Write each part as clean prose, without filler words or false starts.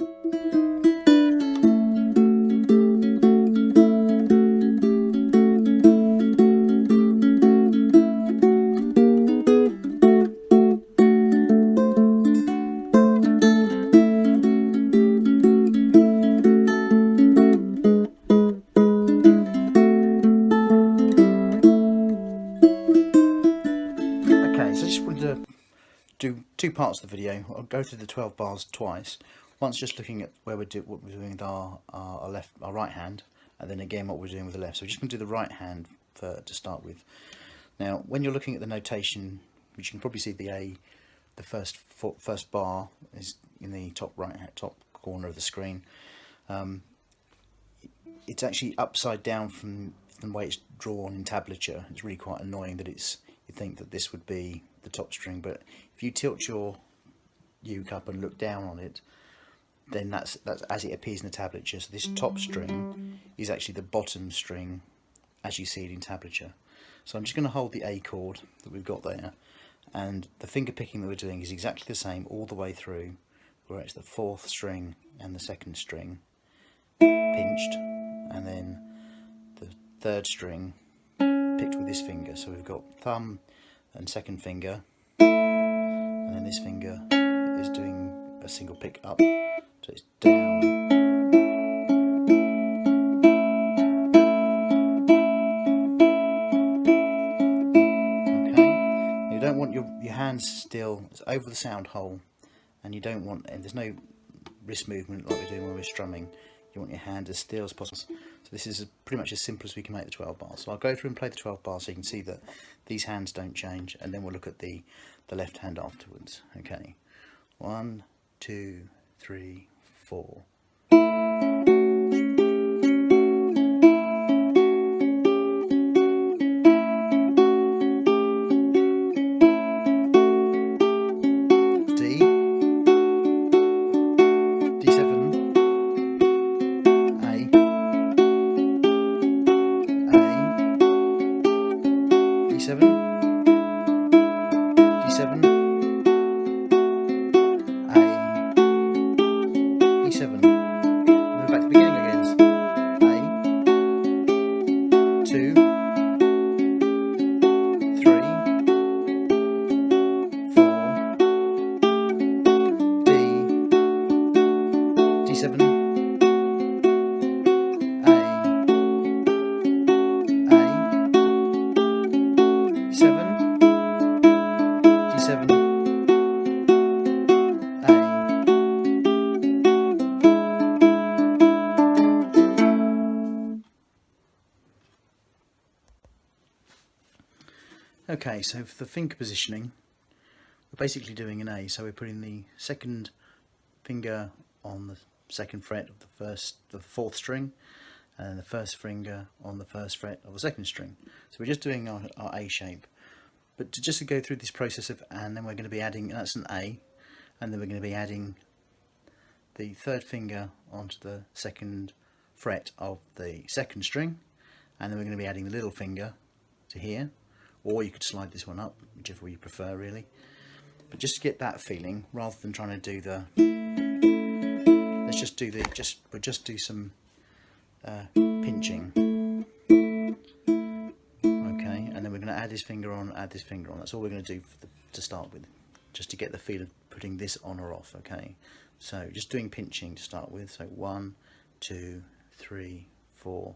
So I just wanted to do two parts of the video. I'll go through the 12 bars twice. Once just looking at what we're doing with our right hand, and then again what we're doing with the left. So we're just going to do the right hand to start with. Now, when you're looking at the notation, which you can probably see the A, the first bar is in the top corner of the screen. It's actually upside down from the way it's drawn in tablature. It's really quite annoying that you'd think that this would be the top string, but if you tilt your uke up and look down on it, then that's as it appears in the tablature. So this top string is actually the bottom string as you see it in tablature. So I'm just going to hold the A chord that we've got there, and the finger picking that we're doing is exactly the same all the way through, where it's the fourth string and the second string pinched, and then the third string picked with this finger. So we've got thumb and second finger, and then this finger is doing a single pick up, so it's down. Okay, you don't want your hands still, it's over the sound hole, and you don't want, and there's no wrist movement like we're doing when we're strumming. You want your hand as still as possible. So this is pretty much as simple as we can make the 12 bars. So I'll go through and play the 12 bars so you can see that these hands don't change, and then we'll look at the left hand afterwards. Okay, 1, 2, 3, 4. Okay, so for the finger positioning, we're basically doing an A. So we're putting the second finger on the second fret of the fourth string, and the first finger on the first fret of the second string. So we're just doing our A shape. But just to go through this process of, and then we're going to be adding, that's an A, and then we're going to be adding the third finger onto the second fret of the second string, and then we're going to be adding the little finger to here, or you could slide this one up, whichever you prefer really. But just to get that feeling, rather than trying to do the, let's just do we'll just do some pinching. Okay, and then we're going to add this finger on, That's all we're going to do to start with, just to get the feel of putting this on or off. Okay, so just doing pinching to start with. So 1, 2, 3, 4.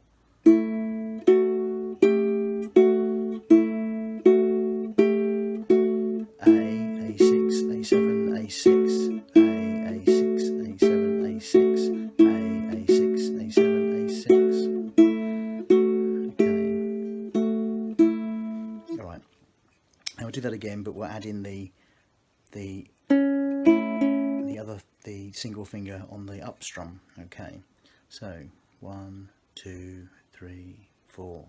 Do that again, but we'll add in the single finger on the up strum. Okay, so 1, 2, 3, 4.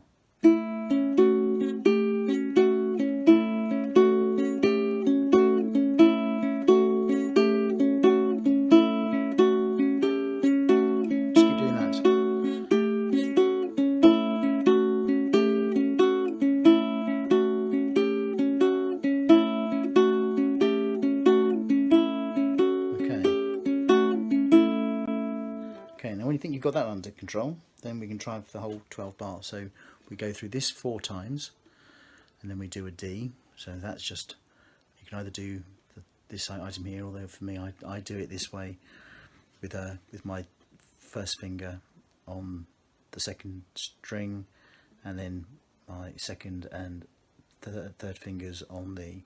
Now when you think you've got that under control, then we can try for the whole 12 bars. So we go through this 4 times, and then we do a D. So that's just, you can either do this item here, although for me I do it this way with my first finger on the second string, and then my second and third fingers on the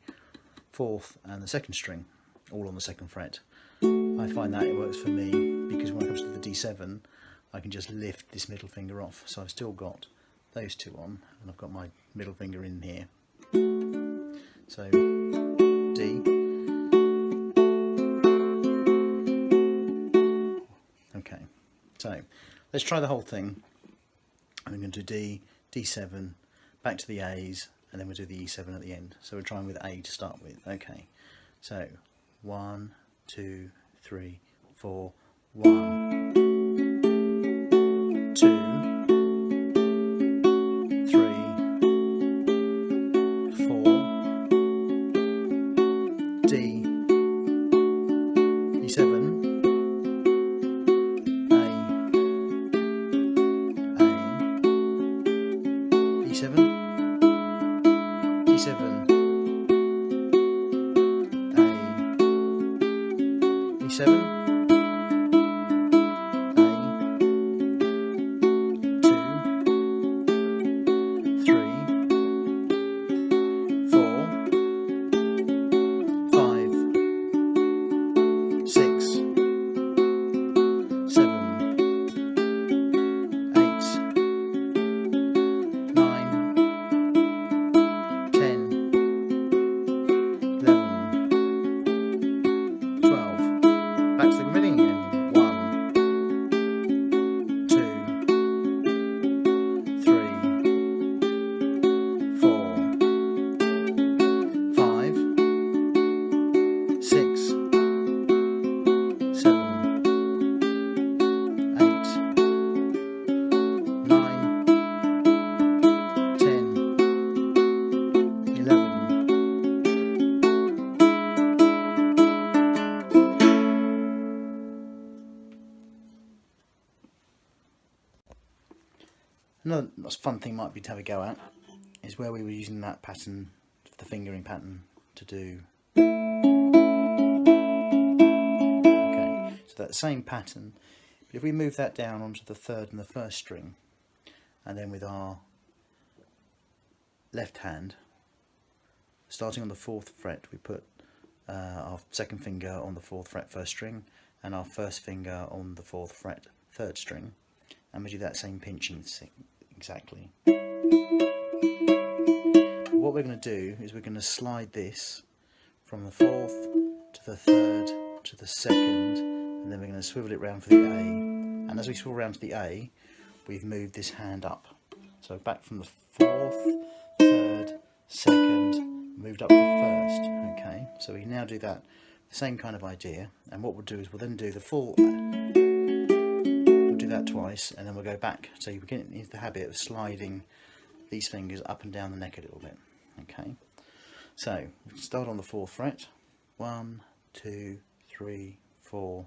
fourth and the second string, all on the second fret. I find that it works for me because when it comes to the D7, I can just lift this middle finger off. So I've still got those two on, and I've got my middle finger in here. So D. Okay, so let's try the whole thing. I'm going to do D, D7, back to the A's, and then we'll do the E7 at the end. So we're trying with A to start with. Okay, so 1, 2, 3, 4, 1, 2, 3, 4, D, E7, A, E7, D7, E7, A, 2, 3, 4, 5, 6, 7, 8, 9, 10, 11, 12. Back to the beginning again. 1, 2, 3, 4, 5, 6, 7, 8, 9, 10, 11. Another fun thing might be to have a go at is where we were using that pattern, the fingering pattern, to do. Okay, so that same pattern, but if we move that down onto the third and the first string, and then with our left hand, starting on the 4th fret, we put our second finger on the 4th fret first string, and our first finger on the 4th fret third string, and we do that same pinching exactly. What we're going to do is we're going to slide this from the 4th to the 3rd to the 2nd, and then we're going to swivel it round for the A, and as we swivel round to the A, we've moved this hand up. So back from the 4th, 3rd, 2nd, moved up to the 1st. Okay, so we now do that, the same kind of idea, and what we'll do is we'll then do the full, we'll do that twice, and then we'll go back, so you get into the habit of sliding these fingers up and down the neck a little bit. Okay, so we start on the 4th fret, 1, 2, 3, 4,